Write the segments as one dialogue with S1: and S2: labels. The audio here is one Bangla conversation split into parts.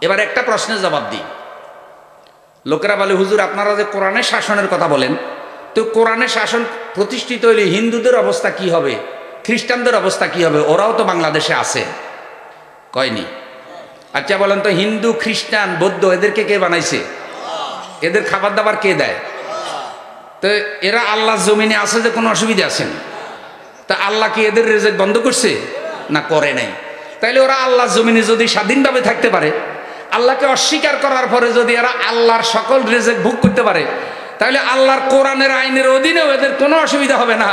S1: এবার একটা প্রশ্নের জবাব দিই। লোকেরা বলে, হুজুর আপনারা যে কোরআনের শাসনের কথা বলেন, তো কোরআনের শাসন প্রতিষ্ঠিত হইলে হিন্দুদের অবস্থা কি হবে, খ্রিস্টানদের অবস্থা কি হবে? ওরাও তো বাংলাদেশে আছে, কয়নি? আচ্ছা বলেন তো, হিন্দু, খ্রিস্টান, বৌদ্ধ এদেরকে কে বানাইছে? এদের খাবার দাবার কে দেয়? তো এরা আল্লাহর জমিনে আছে, যে কোনো অসুবিধা আছে না? তা আল্লাহ কি এদের রেজেক বন্ধ করছে? না, করে নাই। তাইলে ওরা আল্লাহর জমিনে যদি স্বাধীনভাবে থাকতে পারে, আল্লাহকে অস্বীকার করার পরে যদি এরা আল্লাহর সকল রেজেক ভোগ করতে পারে, তাহলে আল্লাহর কোরআনের আইনের অধীনেও এদের কোনো অসুবিধা হবে না।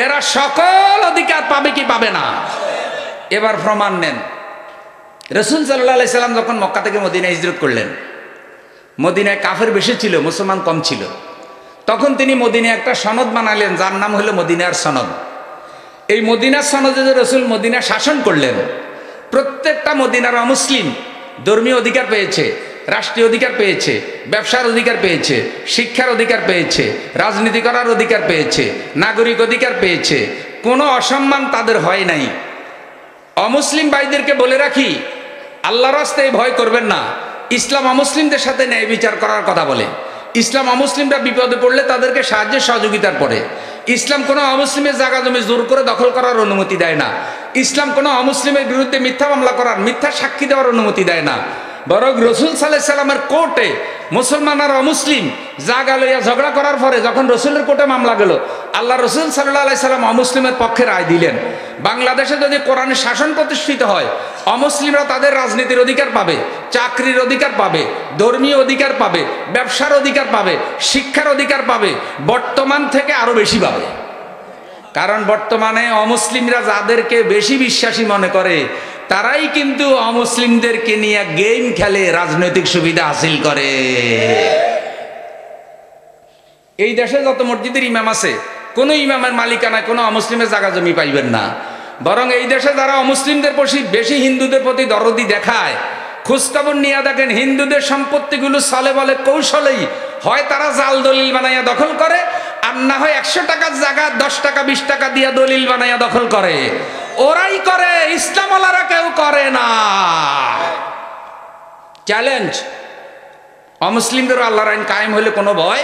S1: এরা সকল অধিকার পাবে কি পাবে না? এবার প্রমাণ নেন। রাসূল সাল্লাল্লাহু আলাইহি সাল্লাম যখন মক্কা থেকে মদিনায় হিজরত করলেন, মদিনায় কাফের বেশি ছিল, মুসলমান কম ছিল। তখন তিনি মদিনায় একটা সনদ বানালেন, যার নাম হলো মদিনার সনদ। এই মদিনার সনদে যে রাসূল মদিনা শাসন করলেন, প্রত্যেকটা মদিনার অমুসলিম ধর্মীয় অধিকার পেয়েছে, রাষ্ট্রীয় অধিকার পেয়েছে, ব্যবসার অধিকার পেয়েছে, শিক্ষার অধিকার পেয়েছে, রাজনীতি করার অধিকার পেয়েছে, নাগরিক অধিকার পেয়েছে। কোনো অসম্মান তাদের হয় নাই। অমুসলিম ভাইদেরকে বলে রাখি, আল্লাহর রাস্তায় ভয় করবেন না। ইসলাম অমুসলিমদের সাথে ন্যায় বিচার করার কথা বলে। ইসলাম অমুসলিমরা বিপদে পড়লে তাদেরকে সাহায্যের সহযোগিতার পরে। ইসলাম কোনো অমুসলিমের জায়গা জমি জোর করে দখল করার অনুমতি দেয় না। ইসলাম কোনো অমুসলিমের বিরুদ্ধে মিথ্যা মামলা করার, মিথ্যা সাক্ষী দেওয়ার অনুমতি দেয় না। বরং রাসূল সাল্লাল্লাহু আলাইহি সাল্লামের কোর্টে মুসলমান আর অমুসলিম জায়গা লইয়া ঝগড়া করার পরে যখন রাসূলের কোর্টে মামলা গেল, আল্লাহ রাসূল সাল্লাল্লাহু আলাইহি সাল্লাম অমুসলিমের পক্ষে রায় দিলেন। বাংলাদেশে যদি কোরআনের শাসন প্রতিষ্ঠিত হয়, অমুসলিমরা তাদের রাজনীতির অধিকার পাবে, চাকরির অধিকার পাবে, ধর্মীয় অধিকার পাবে, ব্যবসার অধিকার পাবে, শিক্ষার অধিকার পাবে, বর্তমান থেকে আরো বেশি পাবে। কারণ বর্তমানে অমুসলিমরা যাদেরকে বেশি বিশ্বাসী মনে করে, তারাই কিন্তু অমুসলিমদেরকে নিয়ে গেম খেলে, রাজনৈতিক সুবিধা হাসিল করে। এই দেশে যত মসজিদের ইমাম আছে, কোনো ইমামের মালিকানায় কোনো অমুসলিমের জায়গা জমি পাইবেন না। বরং এই দেশে যারা অমুসলিমদের প্রতি বেশি হিন্দুদের প্রতি দরদি দেখায়, খোঁজখবর নিয়ে দেখেন হিন্দুদের সম্পত্তিগুলো চলে বলে কৌশলেই হয় তারা জাল দলিল বানাইয়া দখল করে, আর না হয় 100 টাকার জায়গা 10 টাকা 20 টাকা দিয়ে দলিল বানাইয়া দখল করে। ওরাই করে, ইসলামওয়ালারা কেউ করে না। চ্যালেঞ্জ, অমুসলিমদেরও আল্লাহর আইন কায়েম হলে কোনো ভয়